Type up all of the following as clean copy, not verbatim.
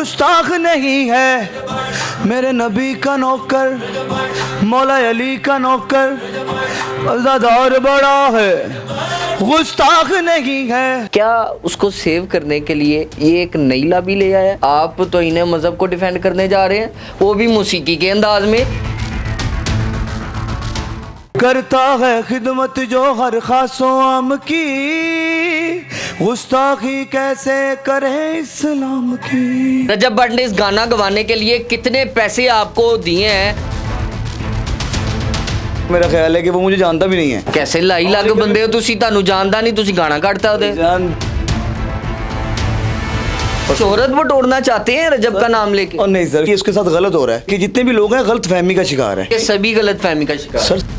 गुस्ताख नहीं है मेरे नबी का नौकर, मौला अली का नौकर, अज़ादार बड़ा है, गुस्ताख नहीं है। क्या उसको सेव करने के लिए ये एक नईला भी ले आया? आप तो इन्हें मजहब को डिफेंड करने जा रहे हैं, वो भी मौसीकी के अंदाज में। करता है खिदमत जो हर खासो आम की, गुस्ताखी कैसे करे इस्लाम की। रजब भट्ट ने इस गाना गवाने के लिए कितने पैसे आपको दिए हैं? मेरा ख्याल है कि वो मुझे जानता भी नहीं है। कैसे लाई लाग बंदे हो तुसी, तानू जानदा नहीं, तुसी गाना कटता ओदे। शोहरत बटोरना चाहते हैं रजब का नाम लेके? और नहीं सर, ये उसके साथ गलत हो रहा है कि जितने भी लोग हैं गलत फहमी का शिकार है। ये सभी गलत फहमी का शिकार सर।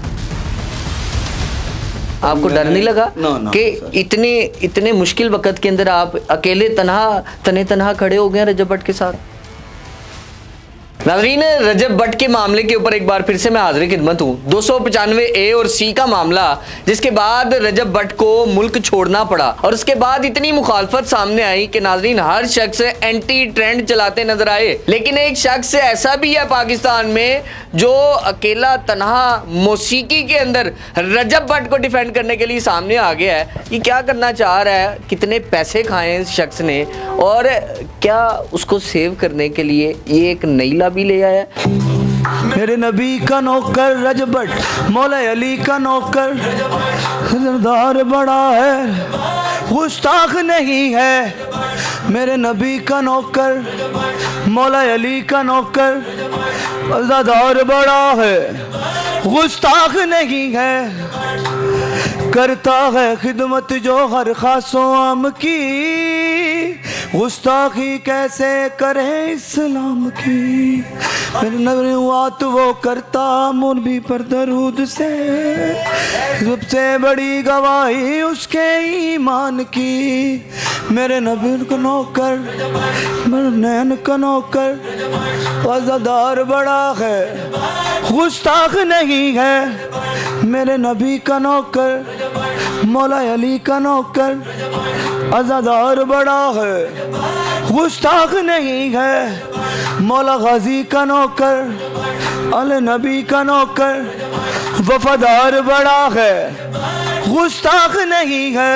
आपको डर नहीं लगा ना, कि इतने मुश्किल वक्त के अंदर आप अकेले तन्हा खड़े हो गए रजब भट्ट के साथ? नाज़रीन, रजब भट्ट के मामले के ऊपर एक बार फिर से मैं हाजिर खिदमत हूँ। 295A और C का मामला, जिसके बाद रजब भट्ट को मुल्क छोड़ना पड़ा और उसके बाद इतनी मुखालफत सामने आई कि नाज़रीन हर शख्स एंटी ट्रेंड चलाते नजर आए। लेकिन एक शख्स ऐसा भी है पाकिस्तान में जो अकेला तन्हा मौसीकी के अंदर रजब भट्ट को डिफेंड करने के लिए सामने आ गया है। ये क्या करना चाह रहा है, कितने पैसे खाए इस शख्स ने, और क्या उसको सेव करने के लिए ये एक नईला भी ले आया? मेरे नबी का नौकर रजब भट्ट, मौला अली का नौकर, सरदार बड़ा है, गुस्ताख नहीं है मेरे नबी का नौकर, मौला अली का नौकर, अज़ादार बड़ा है, गुस्ताख नहीं है। करता है खिदमत जो हर खासो आम की, गुस्ताखी कैसे करे इस्लाम की। मेरे नबुव्वत वो करता मुनबी पर दरूद से, सबसे बड़ी गवाही उसके ईमान की। मेरे नबी का नौकर, मेरे नैन का नौकर, वज़ादार बड़ा है, गुस्ताख नहीं है मेरे नबी का नौकर, मौला अली का नौकर, अज़ादार बड़ा है, गुस्ताख नहीं है। मौला गाजी का नौकर, अले नबी का नौकर, वफादार बड़ा है, गुस्ताख नहीं है,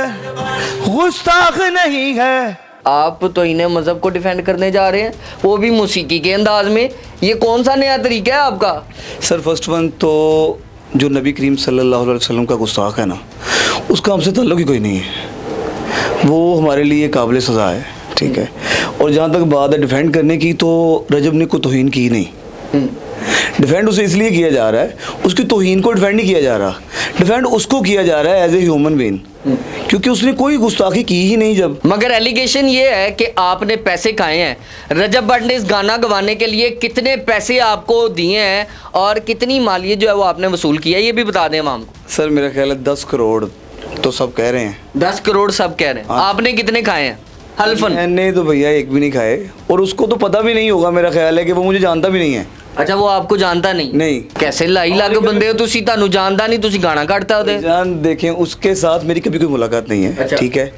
गुस्ताख नहीं है। आप तो इन्हें मजहब को डिफेंड करने जा रहे हैं, वो भी मौसीकी के अंदाज में। ये कौन सा नया तरीका है आपका? सर फर्स्ट वन तो जो नबी करीम सल्लल्लाहु अलैहि वसल्लम का गुस्ताख है ना, उसका हमसे ताल्लुक़ ही कोई नहीं है, वो हमारे लिए काबिल सज़ा है, ठीक है। और जहाँ तक बात है डिफेंड करने की, तो रजब ने कोई तौहीन की नहीं। डिफेंड उसे इसलिए किया जा रहा है, उसकी तौहीन को डिफेंड नहीं किया जा रहा, डिफेंड उसको किया जा रहा है एज ए ह्यूमन बीइंग, क्योंकि उसने कोई गुस्ताखी की ही नहीं। जब मगर एलिगेशन ये है कि आपने पैसे खाए हैं। रजब भट्ट ने इस गाना गवाने के लिए कितने पैसे आपको दिए हैं और कितनी मालियत जो है वो आपने वसूल किया है, ये भी बता दें आवाम को। सर मेरा ख्याल है 10 करोड़ तो सब कह रहे हैं। 10 करोड़ सब कह रहे हैं। हाँ। आपने कितने खाए हैं हल्फन? मैंने तो भैया एक भी नहीं खाए, और उसको तो पता भी नहीं होगा, मेरा ख्याल है कि वो मुझे जानता भी नहीं है। अच्छा, वो आपको जानता नहीं? नहीं। कैसे लाई लाग बंदे हो तुसी, तानू जानदा नहीं, तुसी गाना कटता ओदे। जान देखें, उसके साथ मेरी कभी कोई मुलाकात नहीं है। अच्छा। ठीक है।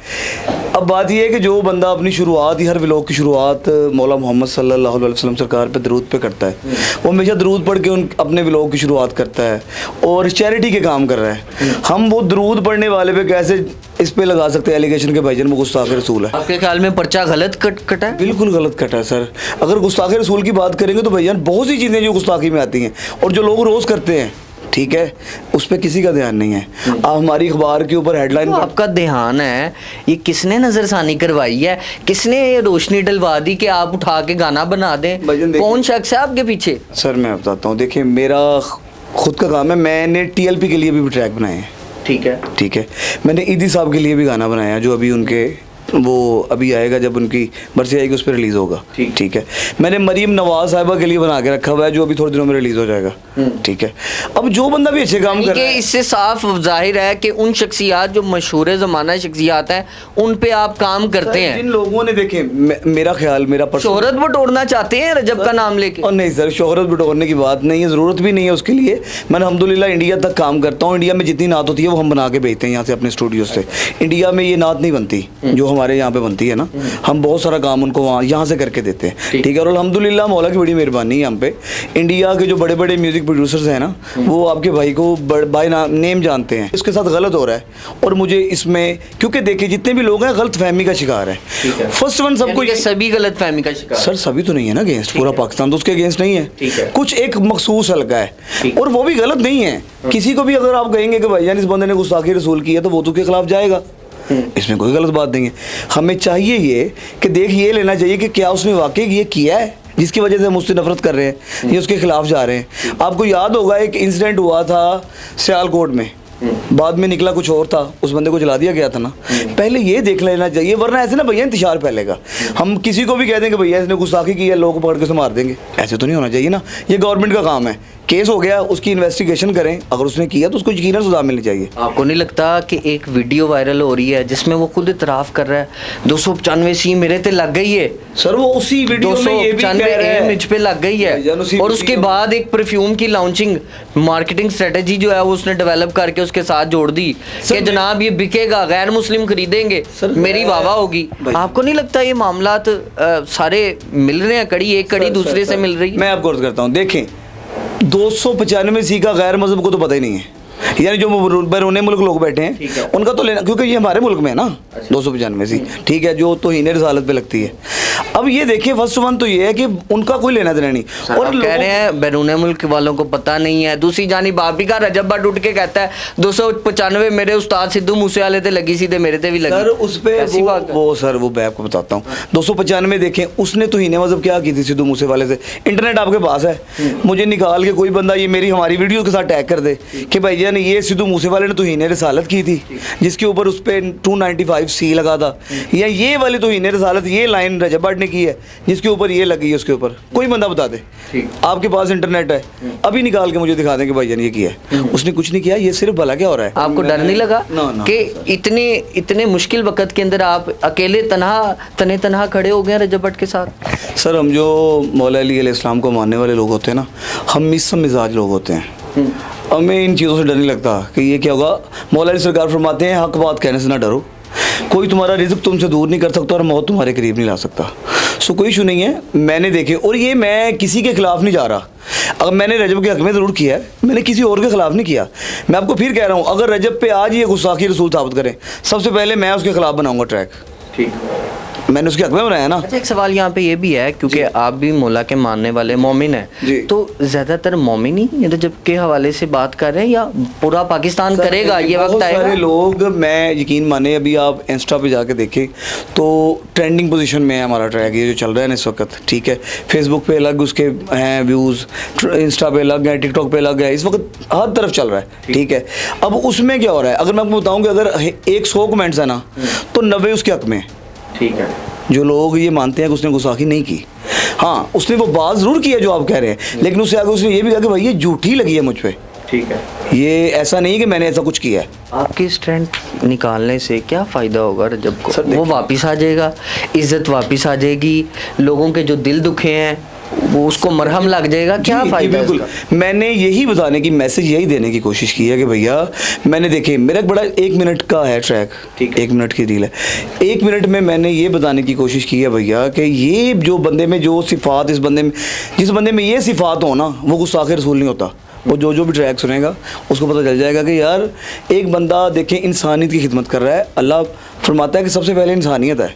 अब बात यह है कि जो बंदा अपनी शुरुआत ही, हर व्लॉग की शुरुआत मौला मोहम्मद सल्लल्लाहु अलैहि वसल्लम सरकार पे दरूद पे करता है, वो हमेशा दरूद पढ़ के अपने व्लॉग की शुरुआत करता है और चैरिटी के काम कर रहा है। हम वो दरूद पढ़ने वाले पे कैसे इस पे लगा सकते हैं एलिगेशन के भाईजान वो गुस्ताख रसूल है? आपके ख्याल में पर्चा गलत कटा है? बिल्कुल गलत कटा है सर। अगर गुस्ताख रसूल की बात करेंगे तो भाईजान बहुत सी चीज़ें जो गुस्ताखी में आती हैं और जो लोग रोज़ करते हैं, ठीक है, उस पर किसी का ध्यान नहीं है। आप हमारी अखबार के ऊपर हेडलाइन तो आपका ध्यान है, ये किसने नजरसानी करवाई है, किसने ये रोशनी डलवा दी कि आप उठा के गाना बना दें? कौन शख्स है आपके पीछे? सर मैं बताता हूँ, देखिए मेरा खुद का काम है, मैंने TLP के लिए भी ट्रैक बनाए हैं, ठीक है, ठीक है। मैंने ईदी साहब के लिए भी गाना बनाया जो अभी उनके वो अभी आएगा, जब उनकी बरसी आएगी उस पर रिलीज़ होगा, ठीक है। मैंने मरीम नवाज साहिबा के लिए बना के रखा हुआ है जो अभी थोड़े दिनों में रिलीज़ हो जाएगा, ठीक है। अब जो बंदा भी अच्छे काम कर रहा है, इससे साफ जाहिर है कि उन शख्सियात जो मशहूर ज़माना शख्सियात हैं उन पे आप काम करते हैं। जिन लोगों ने देखे, मेरा ख्याल, मेरा शोहरत बटोरना चाहते हैं रजब का नाम लेके? और नहीं सर, शोहरत बटोरने की बात नहीं है, ज़रूरत भी नहीं है उसके लिए। मैं अल्हम्दुलिल्लाह इंडिया तक काम करता हूँ, इंडिया में जितनी नात होती है वो हम बना के भेजते हैं यहाँ से अपने स्टूडियो से। इंडिया में ये नात नहीं बनती जो हमारे यहाँ पे बनती है ना, हम बहुत सारा काम उनको वहाँ यहाँ से करके देते हैं, ठीक है। और अल्हम्दुलिल्लाह मौला की बड़ी मेहरबानी है यहाँ पे। इंडिया के जो बड़े बड़े म्यूज़िक प्रोड्यूसर्स हैं ना, वो आपके भाई को बाय नेम जानते हैं। इसके साथ गलत हो रहा है और मुझे इसमें, क्योंकि देखिए जितने भी लोग हैं गलत फहमी का शिकार है। फर्स्ट वन सबको, सभी गलत फहमी का शिकार। सर सभी तो नहीं है ना अगेंस्ट, पूरा पाकिस्तान तो उसके अगेंस्ट नहीं है, कुछ एक मखसूस हल्का है, और वो भी गलत नहीं है। किसी को भी अगर आप कहेंगे कि भाईजान इस बंदे ने गुस्ताखी रसूल की है, तो वो तो के खिलाफ जाएगा, इसमें कोई गलत बात नहीं है। हमें चाहिए ये कि देख ये लेना चाहिए कि क्या उसने वाकई ये किया है जिसकी वजह से मुझसे नफरत कर रहे हैं, ये उसके खिलाफ जा रहे हैं। आपको याद होगा एक इंसिडेंट हुआ था सियालकोट में, बाद में निकला कुछ और था, उस बंदे को जला दिया गया था ना। पहले ये देख लेना चाहिए, वरना ऐसे ना भैया इंतशार फैलेगा। हम किसी को भी कह देंगे भैया इसने गुस्ताखी की है, लोगों को पकड़ के से मार देंगे, ऐसे तो नहीं होना चाहिए ना। ये गवर्नमेंट का काम है, केस हो गया उसकी इन्वेस्टिगेशन करें, अगर उसने किया तो उसको यकीनन सजा मिलनी चाहिए। आपको नहीं लगता कि एक वीडियो वायरल हो रही है जिसमें वो खुद इतराफ कर रहा है 295 सी मेरे ते लग गई है? सर वो उसी वीडियो में ये भी कह रहा है मुझ पे लग गई है, और उसके बाद एक परफ्यूम की लॉन्चिंग मार्केटिंग स्ट्रेटेजी जो है वो उसने डेवलप करके उसके साथ जोड़ दी कि जनाब ये बिकेगा, गैर मुस्लिम खरीदेंगे, मेरी वाहवाह होगी। आपको नहीं लगता ये मामलात सारे मिल रहे हैं, कड़ी एक कड़ी दूसरे से मिल रही है? मैं आपको अर्ज करता हूँ, देखें 295 सी का गैर मजहब को तो पता ही नहीं है, यानी जो बैरून मुल्क लोग बैठे हैं उनका तो लेना, क्योंकि ये हमारे मुल्क में है ना 295 सी, ठीक है, जो तौहीन रिसालत पे लगती है। अब ये देखिए फर्स्ट वन तो ये है कि उनका कोई लेना देना नहीं, और कह रहे हैं बैरून मुल्क वालों को पता नहीं है। दूसरी जानिब आप भी का रजब भट्ट उठ के कहता है 295 मेरे उस्ताद सिद्धू मूसेवाले ते लगी सी, मेरे ते भी लगी। सर उस पे वो सर वो मैं आपको बताता हूँ, 295 देखें उसने तौहीन मजहब क्या की थी सिद्धू मूसेवाले से। इंटरनेट आपके पास है, मुझे निकाल के कोई बंदा ये मेरी हमारी वीडियो के साथ टैग कर दे कि भाई ने ये सिद्धू मूसेवाले ने तौहीन रिसालत की थी, जिसके ऊपर उस पर 295 सी लगा था, या ये वाली तौहीन रिसालत ये लाइन रजब भट्ट ने की है जिसके ऊपर ये लगी है, उसके ऊपर कोई बंदा बता दे। आपके पास इंटरनेट है, अभी निकाल के मुझे दिखा दें कि भाईजान ये किया है। उसने कुछ नहीं किया, ये सिर्फ भला क्या हो रहा है। आपको डर नहीं लगा कि इतने मुश्किल वक्त के अंदर आप अकेले तन्हा खड़े हो गए रजब भट्ट के साथ? सर हम जो मौला अली अलैहिस्सलाम को मानने वाले लोग होते हैं ना, हम मिसम मिजाज लोग होते हैं, हमें इन चीज़ों से डर नहीं लगता कि ये क्या होगा। मौला अली सरकार फरमाते हैं हक बात कहने से ना डरो, कोई तुम्हारा रिज़्क तुमसे दूर नहीं कर सकता और मौत तुम्हारे करीब नहीं ला सकता। सो कोई इशू नहीं है, मैंने देखे, और ये मैं किसी के खिलाफ नहीं जा रहा। अगर मैंने रजब के हक में ज़रूर किया है, मैंने किसी और के खिलाफ नहीं किया। मैं आपको फिर कह रहा हूँ, अगर रजब पे आज ये गुस्ताखी रसूल साबित करें, सबसे पहले मैं उसके खिलाफ बनाऊंगा ट्रैक। ठीक, मैंने उसके हक में बनाया ना। अच्छा एक सवाल यहाँ पे ये भी है, क्योंकि आप भी मौला के मानने वाले मोमिन हैं, तो ज़्यादातर मोमिन ही रजब के हवाले से बात कर रहे हैं या पूरा पाकिस्तान करेगा ये वक्त आएगा? सारे लोग, मैं यकीन माने, अभी आप इंस्टा पे जाके देखें तो ट्रेंडिंग पोजीशन में है हमारा ट्रैक, ये जो चल रहा है ना इस वक्त, ठीक है। फेसबुक पे अलग उसके हैं व्यूज़, इंस्टा पे अलग है, टिकटॉक पे अलग है, इस वक्त हर तरफ चल रहा है, ठीक है। अब उसमें क्या हो रहा है, अगर मैं आपको बताऊँ कि अगर 100 कमेंट्स है ना, तो 90 उसके हक में, ठीक है। जो लोग ये मानते हैं कि उसने गुस्ताखी नहीं की, हाँ उसने वो बात ज़रूर की है जो आप कह रहे हैं, लेकिन उससे आगे उसने ये भी कहा कि भाई ये झूठी लगी है मुझ पे, ठीक है। ये ऐसा नहीं कि मैंने ऐसा कुछ किया है। आपकी स्ट्रेंथ निकालने से क्या फ़ायदा होगा रजब को? वो वापस आ जाएगा, इज़्ज़त वापस आ जाएगी, लोगों के जो दिल दुखे हैं वो उसको मरहम लग जाएगा, क्या फ़ायदा? बिल्कुल, मैंने यही बताने की, मैसेज यही देने की कोशिश की है कि भैया मैंने देखे, मेरा एक बड़ा 1 मिनट का है ट्रैक, 1 मिनट की रील है, 1 मिनट में मैंने ये बताने की कोशिश की है भैया कि ये जो बंदे में जो सिफात, इस बंदे में, जिस बंदे में ये सिफात हो ना, वो गुस्ताखे रसूल नहीं होता। वो जो भी ट्रैक सुनेगा उसको पता चल जाएगा कि यार एक बंदा देखें इंसानियत की खिदमत कर रहा है। अल्लाह फरमाता है कि सबसे पहले इंसानियत है।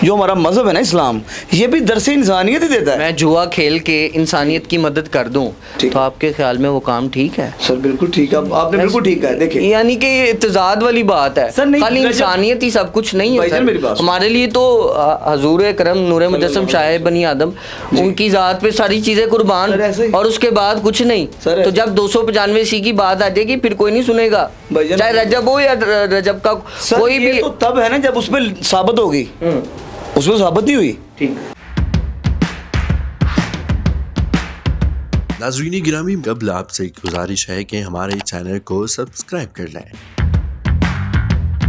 जो हमारा मज़हब है ना इस्लाम, ये भी दरस इंसानियत ही देता है। मैं जुआ खेल के इंसानियत की मदद कर दूं, तो आपके ख्याल में वो काम ठीक है? सर बिल्कुल ठीक है, आपने बिल्कुल ठीक है। देखिए यानी कि ये इत्तेज़ाद वाली बात है सर, खाली इंसानियत ही सब कुछ नहीं है सर। हमारे लिए तो हजूर करम नूर मुजस्सम शाह बनी आदम, उनकी ज़ात पे सारी चीज़ें कुर्बान, और उसके बाद कुछ नहीं। तो जब 295 सी की बात आ जाएगी फिर कोई नहीं सुनेगा, चाहे रजब हो या रजब का कोई भी। तो तब है ना जब उसमें साबित होगी, उसमें साबित ही हुई। ठीक। नाज़रीन गिरामी, कबल आपसे एक गुजारिश है कि हमारे चैनल को सब्सक्राइब कर लें।